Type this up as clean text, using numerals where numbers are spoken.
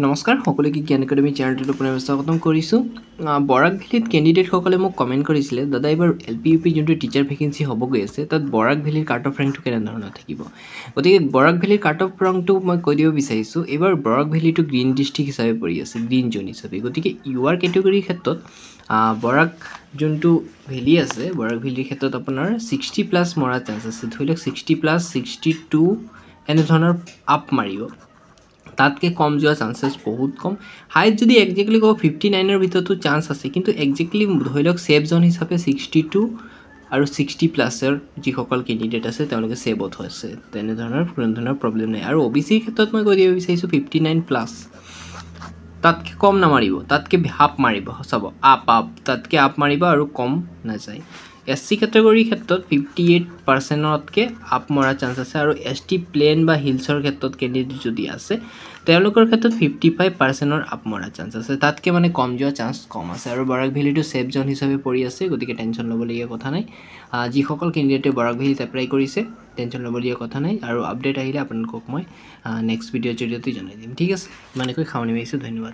নমস্কাৰ সকলোকে জ্ঞান একাডেমি চেনেলটোত পুনৰ স্বাগতম কৰিছোঁ বৰাক ভেলীত কেণ্ডিডেটসকলে মোক কমেণ্ট কৰিছিলে দাদা এইবাৰ এলপি ইউপি যোনটো টিচাৰ ভেকেঞ্চি হ'ব গৈ আছে তাত বৰাক ভেলীৰ কাট অফ ৰেংকটো কেনেধৰণৰ থাকিব গতিকে বৰাক ভেলীৰ কাট অফ ৰেংকটো মই কৈ দিব বিচাৰিছোঁ এইবাৰ বৰাক ভেলীটো গ্ৰীণ ডিষ্ট্ৰিক্ট হিচাপে পৰি আছে গ্ৰীণ জোন হিচাপে গতিকে ইউআৰ কেটেগৰীৰ ক্ষেত্ৰত বৰাক যোনটো ভেলী আছে বৰাক ভেলীৰ ক্ষেত্ৰত আপোনাৰ 60+ মৰা চান্স আছে ধৰি লওক 60+, 62 এনেধৰণৰ আপ মাৰিব তাতকে কম যোৱা চান্সেছ বহুত কম হাইট যদি একজেক্টলি কওঁ 59ৰ ভিতৰতো চান্স আছে কিন্তু একজেক্টলি ধৰি লওক সেভ জোন হিচাপে 62 আৰু 60+ৰ যিসকল কেণ্ডিডেট আছে তেওঁলোকে সেভত হৈছে তেনেধৰণৰ কোনো ধৰণৰ প্ৰব্লেম নাই আৰু ওবিচিৰ ক্ষেত্ৰত মই কৈ দিব বিচাৰিছোঁ 59+ তাতকে কম নামাৰিব তাতকে হাফ মাৰিব চাব আপ তাতকে আপ মাৰিব আৰু কম নাযায় এসসি কেটেগৰীৰ ক্ষেত্ৰত 58%তকৈ আপ মৰা চান্স আছে আৰু এসটি প্লেন বা হিলছৰ ক্ষেত্ৰত কেণ্ডিডেট যদি আছে তেওঁলোকৰ ক্ষেত্ৰত 55%ৰ আপ মৰা চান্স আছে তাতকে মানে কম যোৱা চান্স কম আছে আৰু বৰাক ভেলীটো সেভ জোন হিচাপে পৰি আছে গতিকে টেনচন ল'বলগীয়া কথা নাই যিসকল কেণ্ডিডেটে বৰাক ভেলীত এপ্লাই কৰিছে টেনচন ল'বলগীয়া কথা নাই আৰু আপডেট আহিলে আপোনালোকক মই নেক্সট ভিডিঅ'ৰ জৰিয়তে জনাই দিম ঠিক আছে ইমানকৈ খাওনি মাৰিছোঁ ধন্যবাদ